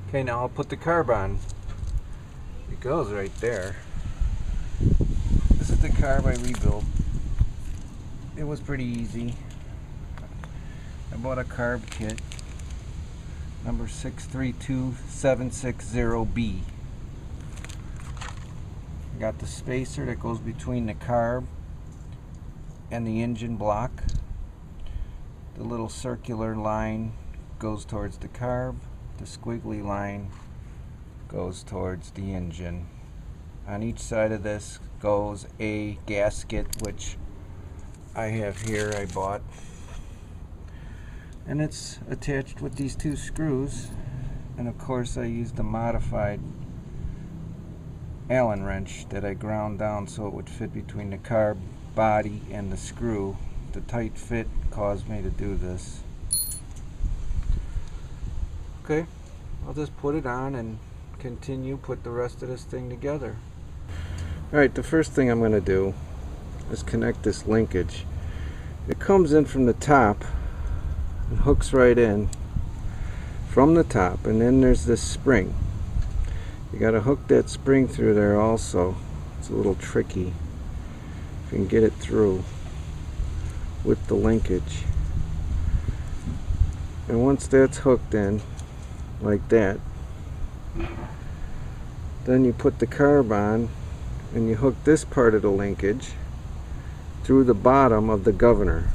Okay, now I'll put the carb on. It goes right there. This is the carb I rebuilt. It was pretty easy. I bought a carb kit, number 632760B. I got the spacer that goes between the carb and the engine block. The little circular line goes towards the carb. The squiggly line goes towards the engine. On each side of this goes a gasket, which I have here, I bought. And it's attached with these two screws. And of course I used a modified Allen wrench that I ground down so it would fit between the carb body and the screw. The tight fit caused me to do this. Okay, I'll just put it on and continue put the rest of this thing together. Alright, the first thing I'm going to do is connect this linkage. It comes in from the top and hooks right in from the top, and then there's this spring. You got to hook that spring through there also. It's a little tricky if you can get it through with the linkage. And once that's hooked in like that, then you put the carb on and you hook this part of the linkage through the bottom of the governor.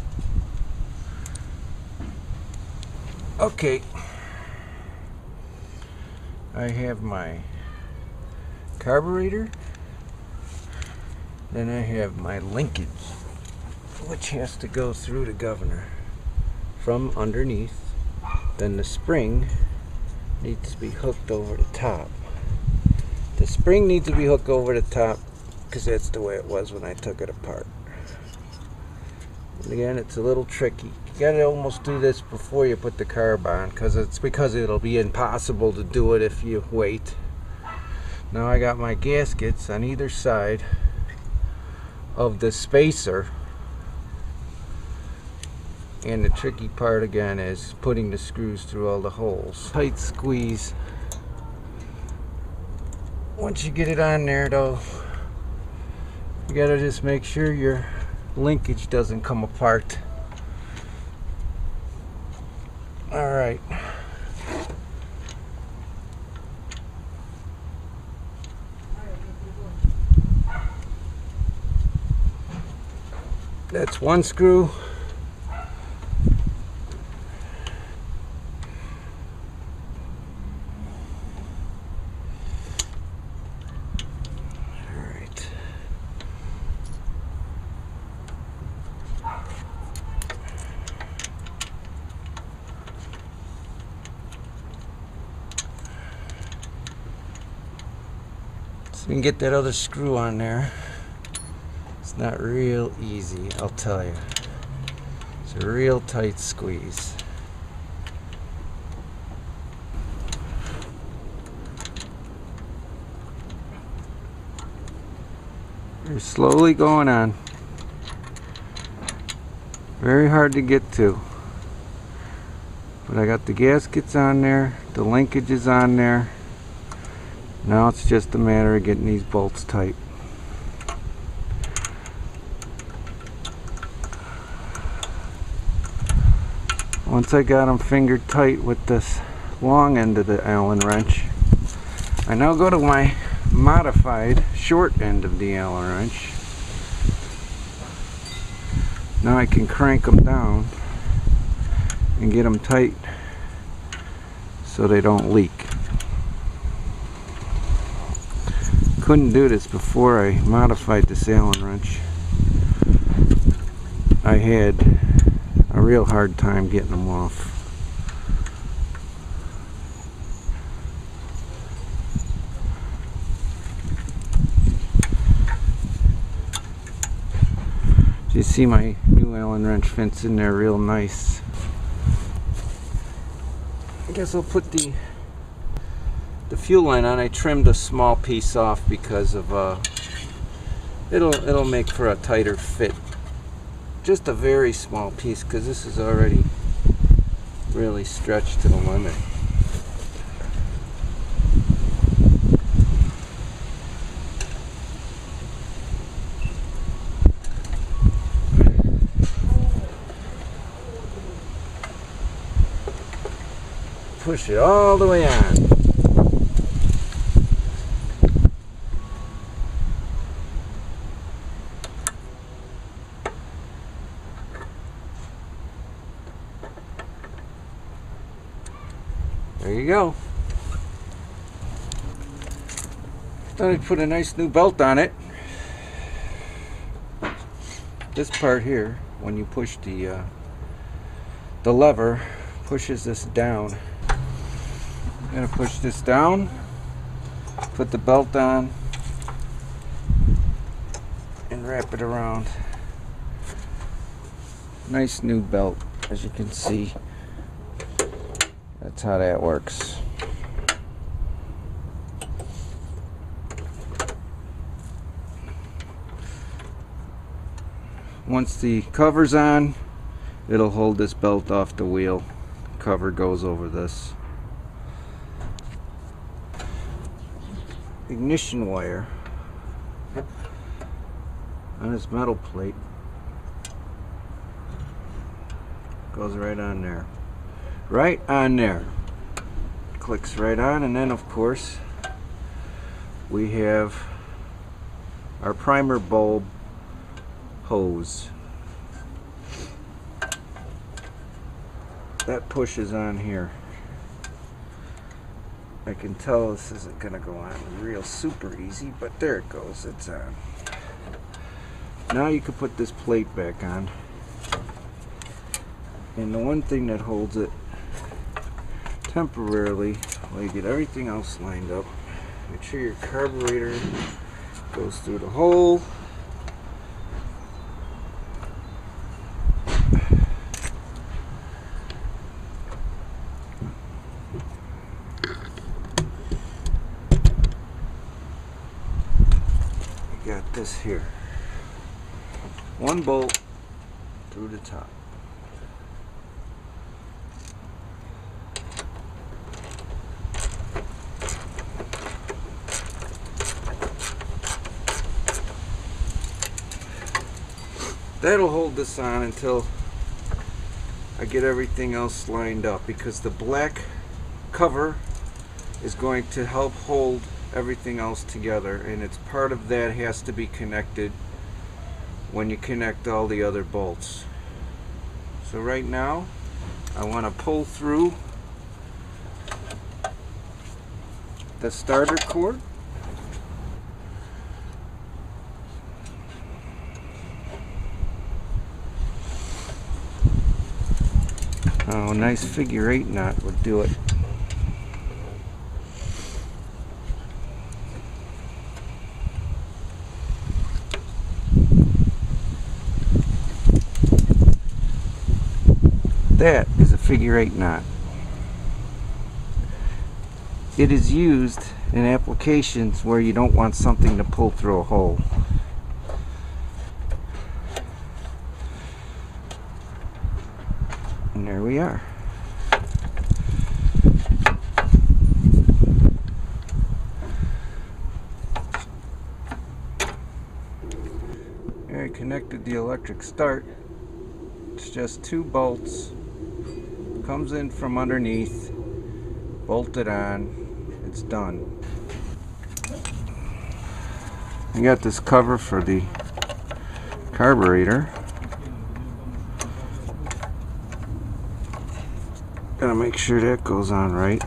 Okay, I have my carburetor, then I have my linkage, which has to go through the governor from underneath. Then the spring needs to be hooked over the top. The spring needs to be hooked over the top because that's the way it was when I took it apart. And again, it's a little tricky. You gotta almost do this before you put the carb on, because it'll be impossible to do it if you wait. Now I got my gaskets on either side of the spacer, and the tricky part again is putting the screws through all the holes. Tight squeeze. Once you get it on there though, you gotta just make sure your linkage doesn't come apart. Alright. That's one screw. Alright. So you can get that other screw on there. It's not real easy, I'll tell you. It's a real tight squeeze. You're slowly going on. Very hard to get to. But I got the gaskets on there, the linkage is on there. Now it's just a matter of getting these bolts tight. Once I got them fingered tight with this long end of the Allen wrench, I now go to my modified short end of the Allen wrench. Now I can crank them down and get them tight so they don't leak. Couldn't do this before I modified this Allen wrench. I had a real hard time getting them off. You see my new Allen wrench fits in there real nice. I guess I'll put the fuel line on. I trimmed a small piece off because of it'll make for a tighter fit. Just a very small piece because this is already really stretched to the limit. push it all the way on. There you go. Then I put a nice new belt on it. This part here, when you push the lever, pushes this down. I'm gonna push this down, put the belt on, and wrap it around. Nice new belt, as you can see. That's how that works. Once the cover's on, it'll hold this belt off the wheel. Cover goes over this. Ignition wire on this metal plate goes right on there. Right on there. Clicks right on, and then of course we have our primer bulb hose. That pushes on here. I can tell this isn't gonna go on real super easy, but there it goes, it's on. Now you can put this plate back on. And the one thing that holds it temporarily while you get everything else lined up, make sure your carburetor goes through the hole. Got this here. One bolt through the top. That'll hold this on until I get everything else lined up, because the black cover is going to help hold everything else together, and it's part of that has to be connected when you connect all the other bolts. So right now I want to pull through the starter cord. Oh, a nice figure 8 knot would do it. That is a figure 8 knot. It is used in applications where you don't want something to pull through a hole. And there we are. There, I connected the electric start. It's just 2 bolts. Comes in from underneath, bolted on, it's done. I got this cover for the carburetor. Gotta make sure that goes on right.